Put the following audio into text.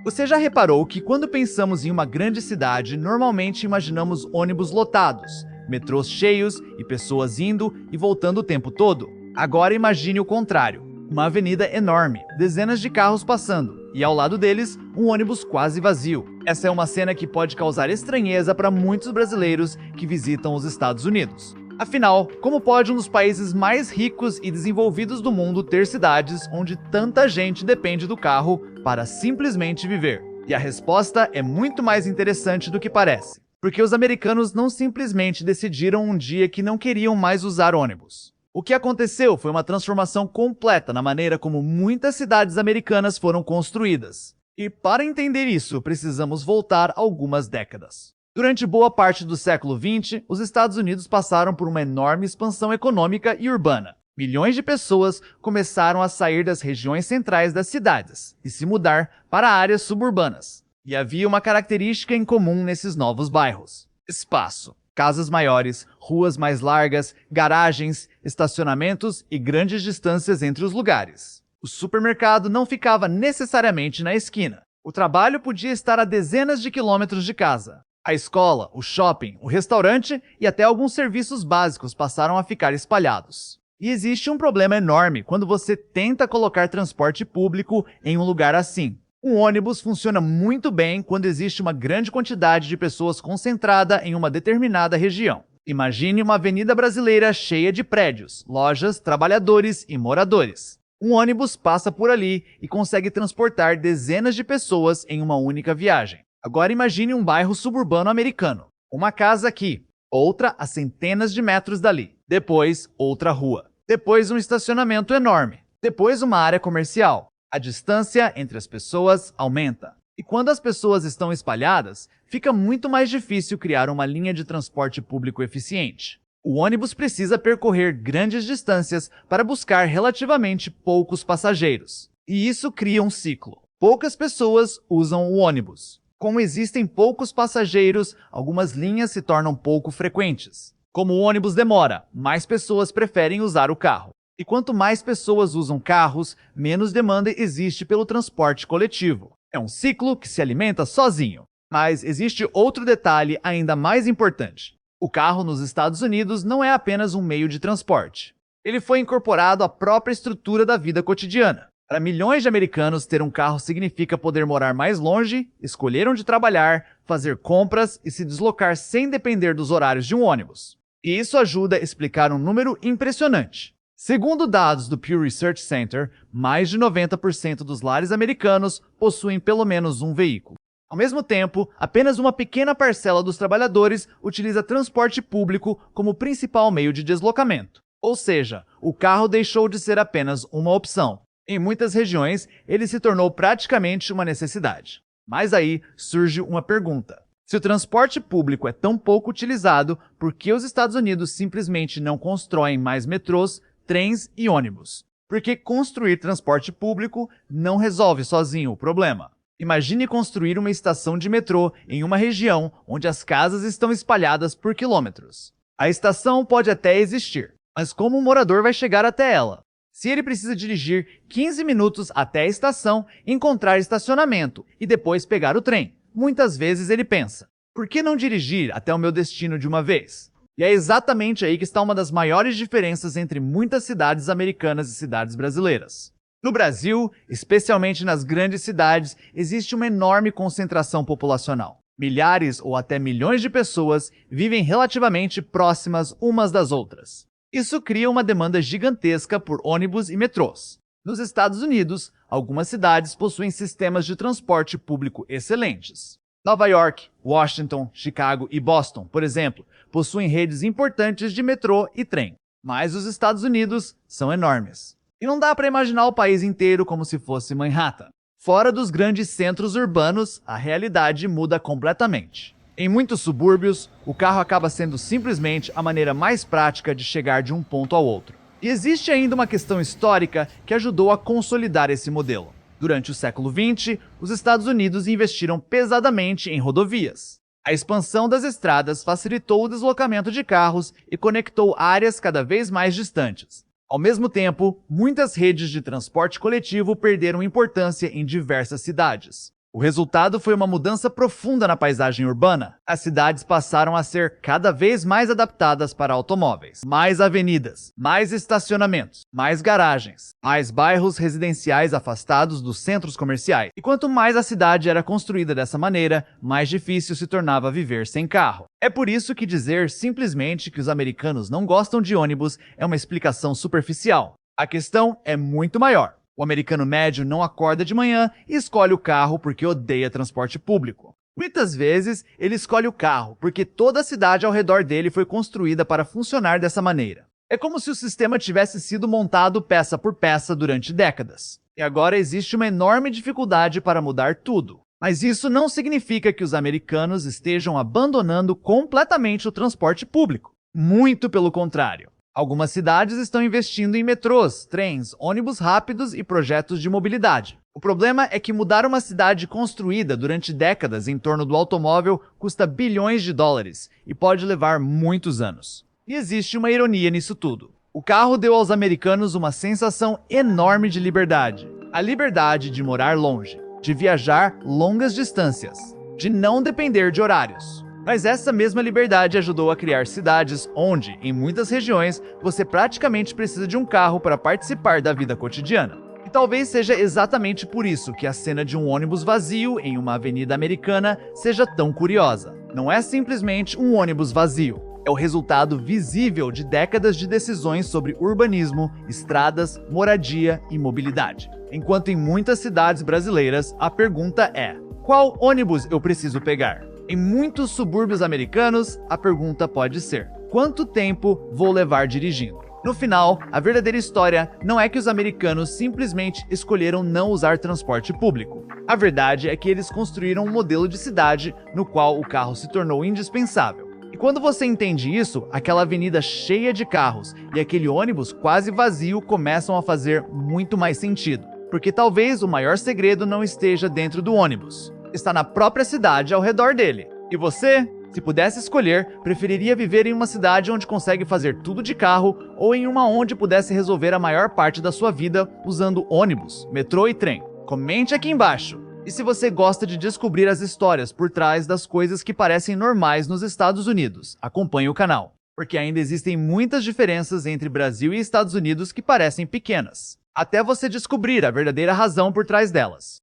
Você já reparou que quando pensamos em uma grande cidade, normalmente imaginamos ônibus lotados, metrôs cheios e pessoas indo e voltando o tempo todo? Agora imagine o contrário. Uma avenida enorme, dezenas de carros passando, e ao lado deles, um ônibus quase vazio. Essa é uma cena que pode causar estranheza para muitos brasileiros que visitam os Estados Unidos. Afinal, como pode um dos países mais ricos e desenvolvidos do mundo ter cidades onde tanta gente depende do carro para simplesmente viver? E a resposta é muito mais interessante do que parece, porque os americanos não simplesmente decidiram um dia que não queriam mais usar ônibus. O que aconteceu foi uma transformação completa na maneira como muitas cidades americanas foram construídas. E para entender isso, precisamos voltar algumas décadas. Durante boa parte do século XX, os Estados Unidos passaram por uma enorme expansão econômica e urbana. Milhões de pessoas começaram a sair das regiões centrais das cidades e se mudar para áreas suburbanas. E havia uma característica em comum nesses novos bairros: espaço. Casas maiores, ruas mais largas, garagens, estacionamentos e grandes distâncias entre os lugares. O supermercado não ficava necessariamente na esquina. O trabalho podia estar a dezenas de quilômetros de casa. A escola, o shopping, o restaurante e até alguns serviços básicos passaram a ficar espalhados. E existe um problema enorme quando você tenta colocar transporte público em um lugar assim. Um ônibus funciona muito bem quando existe uma grande quantidade de pessoas concentrada em uma determinada região. Imagine uma avenida brasileira cheia de prédios, lojas, trabalhadores e moradores. Um ônibus passa por ali e consegue transportar dezenas de pessoas em uma única viagem. Agora imagine um bairro suburbano americano. Uma casa aqui, outra a centenas de metros dali. Depois, outra rua. Depois, um estacionamento enorme. Depois, uma área comercial. A distância entre as pessoas aumenta. E quando as pessoas estão espalhadas, fica muito mais difícil criar uma linha de transporte público eficiente. O ônibus precisa percorrer grandes distâncias para buscar relativamente poucos passageiros. E isso cria um ciclo. Poucas pessoas usam o ônibus. Como existem poucos passageiros, algumas linhas se tornam pouco frequentes. Como o ônibus demora, mais pessoas preferem usar o carro. E quanto mais pessoas usam carros, menos demanda existe pelo transporte coletivo. É um ciclo que se alimenta sozinho. Mas existe outro detalhe ainda mais importante. O carro nos Estados Unidos não é apenas um meio de transporte. Ele foi incorporado à própria estrutura da vida cotidiana. Para milhões de americanos, ter um carro significa poder morar mais longe, escolher onde trabalhar, fazer compras e se deslocar sem depender dos horários de um ônibus. E isso ajuda a explicar um número impressionante. Segundo dados do Pew Research Center, mais de 90% dos lares americanos possuem pelo menos um veículo. Ao mesmo tempo, apenas uma pequena parcela dos trabalhadores utiliza transporte público como principal meio de deslocamento. Ou seja, o carro deixou de ser apenas uma opção. Em muitas regiões, ele se tornou praticamente uma necessidade. Mas aí surge uma pergunta. Se o transporte público é tão pouco utilizado, por que os Estados Unidos simplesmente não constroem mais metrôs, trens e ônibus? Porque construir transporte público não resolve sozinho o problema. Imagine construir uma estação de metrô em uma região onde as casas estão espalhadas por quilômetros. A estação pode até existir, mas como o morador vai chegar até ela? Se ele precisa dirigir 15 minutos até a estação, encontrar estacionamento e depois pegar o trem, muitas vezes ele pensa: por que não dirigir até o meu destino de uma vez? E é exatamente aí que está uma das maiores diferenças entre muitas cidades americanas e cidades brasileiras. No Brasil, especialmente nas grandes cidades, existe uma enorme concentração populacional. Milhares ou até milhões de pessoas vivem relativamente próximas umas das outras. Isso cria uma demanda gigantesca por ônibus e metrôs. Nos Estados Unidos, algumas cidades possuem sistemas de transporte público excelentes. Nova York, Washington, Chicago e Boston, por exemplo, possuem redes importantes de metrô e trem. Mas os Estados Unidos são enormes. E não dá para imaginar o país inteiro como se fosse Manhattan. Fora dos grandes centros urbanos, a realidade muda completamente. Em muitos subúrbios, o carro acaba sendo simplesmente a maneira mais prática de chegar de um ponto ao outro. E existe ainda uma questão histórica que ajudou a consolidar esse modelo. Durante o século XX, os Estados Unidos investiram pesadamente em rodovias. A expansão das estradas facilitou o deslocamento de carros e conectou áreas cada vez mais distantes. Ao mesmo tempo, muitas redes de transporte coletivo perderam importância em diversas cidades. O resultado foi uma mudança profunda na paisagem urbana. As cidades passaram a ser cada vez mais adaptadas para automóveis. Mais avenidas, mais estacionamentos, mais garagens, mais bairros residenciais afastados dos centros comerciais. E quanto mais a cidade era construída dessa maneira, mais difícil se tornava viver sem carro. É por isso que dizer simplesmente que os americanos não gostam de ônibus é uma explicação superficial. A questão é muito maior. O americano médio não acorda de manhã e escolhe o carro porque odeia transporte público. Muitas vezes, ele escolhe o carro porque toda a cidade ao redor dele foi construída para funcionar dessa maneira. É como se o sistema tivesse sido montado peça por peça durante décadas. E agora existe uma enorme dificuldade para mudar tudo. Mas isso não significa que os americanos estejam abandonando completamente o transporte público. Muito pelo contrário. Algumas cidades estão investindo em metrôs, trens, ônibus rápidos e projetos de mobilidade. O problema é que mudar uma cidade construída durante décadas em torno do automóvel custa bilhões de dólares e pode levar muitos anos. E existe uma ironia nisso tudo. O carro deu aos americanos uma sensação enorme de liberdade. A liberdade de morar longe, de viajar longas distâncias, de não depender de horários. Mas essa mesma liberdade ajudou a criar cidades onde, em muitas regiões, você praticamente precisa de um carro para participar da vida cotidiana. E talvez seja exatamente por isso que a cena de um ônibus vazio em uma avenida americana seja tão curiosa. Não é simplesmente um ônibus vazio. É o resultado visível de décadas de decisões sobre urbanismo, estradas, moradia e mobilidade. Enquanto em muitas cidades brasileiras, a pergunta é: qual ônibus eu preciso pegar? Em muitos subúrbios americanos, a pergunta pode ser: quanto tempo vou levar dirigindo? No final, a verdadeira história não é que os americanos simplesmente escolheram não usar transporte público. A verdade é que eles construíram um modelo de cidade no qual o carro se tornou indispensável. E quando você entende isso, aquela avenida cheia de carros e aquele ônibus quase vazio começam a fazer muito mais sentido. Porque talvez o maior segredo não esteja dentro do ônibus. Está na própria cidade ao redor dele. E você, se pudesse escolher, preferiria viver em uma cidade onde consegue fazer tudo de carro ou em uma onde pudesse resolver a maior parte da sua vida usando ônibus, metrô e trem? Comente aqui embaixo. E se você gosta de descobrir as histórias por trás das coisas que parecem normais nos Estados Unidos, acompanhe o canal. Porque ainda existem muitas diferenças entre Brasil e Estados Unidos que parecem pequenas, até você descobrir a verdadeira razão por trás delas.